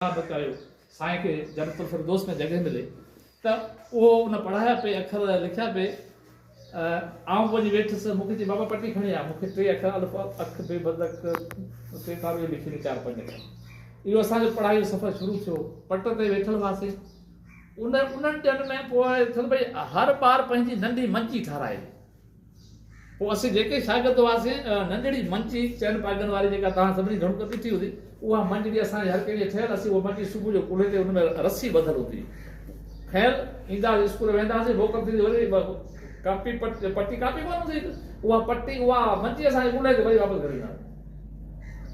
कयो साईं खे जन्नतुल फिरदौस में जॻह मिले त उहो उन पढ़ाया पे अखर लिखिया पे आउं वञी वेठुसि मूंखे चई बाबा पटी खणी आ मूंखे 3 अखर अलिफ अख बे बदक टे कारो लिखी 4-5 इहो असांजो पढ़ाई जो सफ़र शुरू थियो पट ते वेठल हुआसीं उन्हनि ॾींहंनि में पोइ थियो भई हर ॿार पंहिंजी नंढी मंची ठाराए पोइ असीं जेके शागिर्द हुआसीं नंढड़ी मंची चइनि पागनि वारी जेका तव्हां सभिनी घणो ॾिठी हूंदी उहा मंजड़ी असांजे हर कंहिंजे ठहियल असीं उहा मंजी सुबुह जो कुल्हे ते हुन में रसी ॿधल हूंदी ख़ैर ईंदा स्कूल वेंदासीं मोकल थींदी वरी कापी पटी कापी कोन हूंदी उहा पटी उहा मंजी असांजे कुल्हे ते वरी वापसि करे ईंदा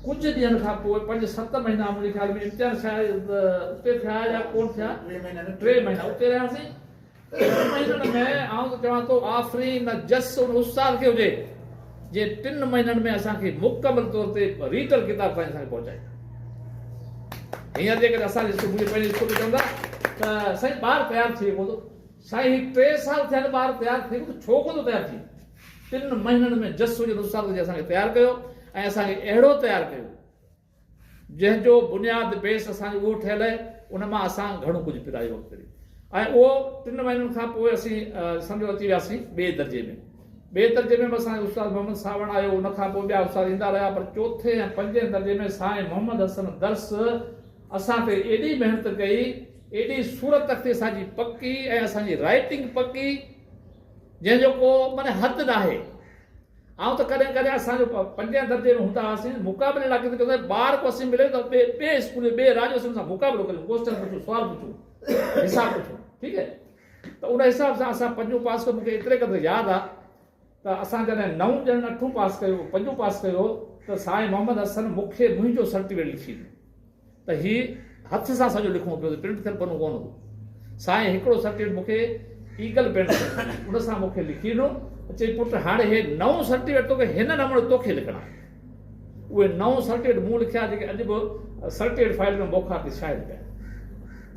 कुझु ॾींहंनि खां पोइ 5-7 महीना मुंहिंजे ख़्याल में इम्तिहान शायदि उते थिया या कोन थिया 3 महीना उते रहियासीं 3 महीननि में आउं त चवां थो आफ़रीन जस उन उस्ताद खे हुजे जे 3 महीननि में असांखे मुकमल तौर ते रीडर किताब ताईं असांखे पहुचाई हींअर जेकॾहिं असांजे सुबुह जो पंहिंजे स्कूल में चवंदा त साईं ॿारु तयारु थी वेंदो साईं 3 साल थिया ॿारु तयारु थी वियो छो कोन तयारु थी 3 महीननि में जस हुजे उस्ताद जे असांखे तयारु कयो ऐं असांखे अहिड़ो तयारु कयो जंहिंजो बुनियादु बेस असांजो उहो ठहियलु आहे उन मां असां घणो कुझु पिरायो वक़्तु ऐं उहो 3 महीननि खां पोइ असीं सम्झो अची वियासीं ॿिए दर्जे में ॿिए दर्जे में बि असांजो उस्ताद मोहम्मद सावण आयो उन खां पोइ ॿिया उस्ताद ईंदा रहिया पर 4थे ऐं 5थे दर्जे में साईं मोहम्मद हसन दर्स असां ते एॾी महिनत कई एॾी सूरत ते असांजी पकी ऐं असांजी राइटिंग पकी जंहिंजो को माना हदि न आहे ऐं त कॾहिं कॾहिं असांजो 5थे दर्जे में हूंदा हुआसीं मुक़ाबले लाइ किथे ॿार को असीं मिले त ॿिए स्कूल ॿिए राज्य सां मुक़ाबिलो करियूं क्वेश्चन पुछूं सुवाल पुछूं हिसाब पुछूं ठीकु आहे त उन हिसाब सां असां 5 पास कयो मूंखे एतिरे क़दुरु यादि आहे त असां जॾहिं 9 ॼणनि 8 पास कयो 5 पास कयो त साईं मोहम्मद हसन मूंखे मुंहिंजो सर्टिफिकेट लिखी ॾिनो त हीउ हथ सां सॼो लिखणो पियो प्रिंट थियल पनो कोन हो साईं हिकिड़ो सर्टिफिकेट मूंखे ईगल पेन उन सां मूंखे लिखी ॾिनो चई पुट हाणे हे 9 सर्टिफिकेट तोखे हिन नमूने तोखे लिखणा उहे 9 सर्टिफिकेट मूं लिखिया जेके अॼु बि सर्टिफिकेट फाइल में मोखा ते शायदि पिया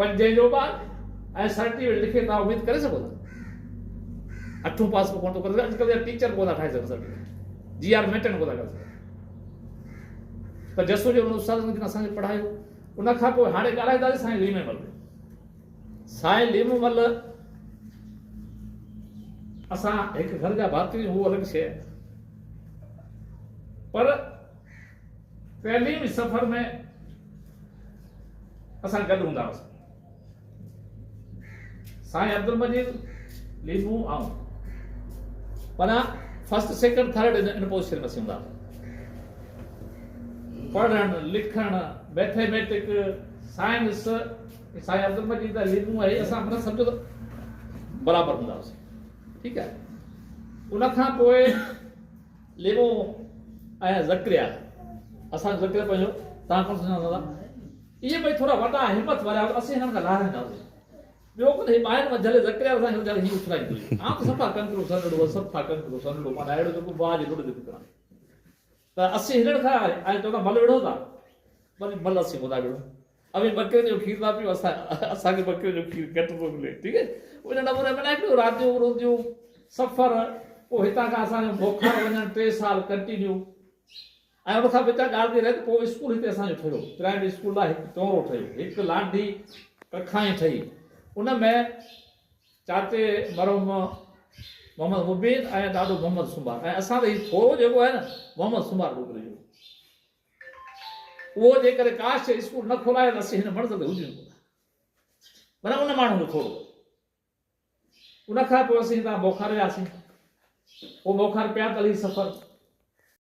5 जो ॿार ऐं सर्टिफिकेट लिखे तव्हां उमेद करे सघो था 8 पास कोन थो करे अॼुकल्ह जा टीचर कोन था ठाहे सघनि सर्टिफिकेट GR मेंटेन कोन था करे सघनि त जसो जो उन उस्तादनि खे असांखे पढ़ायो उन खां पोइ हाणे ॻाल्हाईंदासीं साईं लीमेमल साईं लीमेमल असां हिकु घर जा भाती उहो अलॻि शइ पर तइलीमी सफ़र में असां गॾु हूंदा हुआसीं साईं अब्दुल मजीद लीमू आऊं माना 1st 2nd 3rd इन पोजीशन में असीं हूंदा पढ़णु लिखणु मैथमेटिक साइंस साईं अब्दुल मजीद लीमू आहे असां माना सम्झो त बराबरि हूंदा हुआसीं ठीकु आहे उन खां पोइ लीमू ऐं ज़करिया असां ज़करिया पंहिंजो तव्हां कोन सुञाणंदा इहे भई थोरा वॾा हिमत वारा असीं हिननि खां लाराईंदा हुआसीं ॿियो कुझु ॿाहिरि में जले ज़करिया असांखे वीचारे हीअं उछलाईंदी हुई आम सफ़ा कंकरो सनड़ो सफ़ा कंकरो सनड़ो माना अहिड़ो जेको बाह जे लुड़ जेको करण त असीं हिननि खां ऐं चवंदा मल विढ़ो था वरी मल असीं कोन था विढ़ूं अभी बकरे जो खीर था पियो असांखे बकरे जो खीर घटि थो मिले ठीकु आहे उन नमूने मनाए पियो राति जो रोज़ जो सफ़र पोइ हितां खां असांजो बोखार वञणु 3 साल कंटिन्यू ऐं उन खां विचा ॻाल्हि थी रहे त पोइ स्कूल हिते असांजो ठहियो प्राइमरी स्कूल आहे हिकु चौरो ठहियो हिकु लांडी कखाई ठही उन में चाचे मरहूम मोहम्मद मुबीन ऐं ॾाॾो मोहम्मद सुमार ऐं असां त हीउ थोरो जेको आहे न मोहम्मद सुमार ढोकरे जो उहो जे करे काश स्कूल न खोलाए त असीं हिन मंज़िल ते हुजूं माना उन माण्हू जो थोरो उन खां पोइ असीं हितां बोखार वियासीं पोइ बोखार पिया तली सफ़र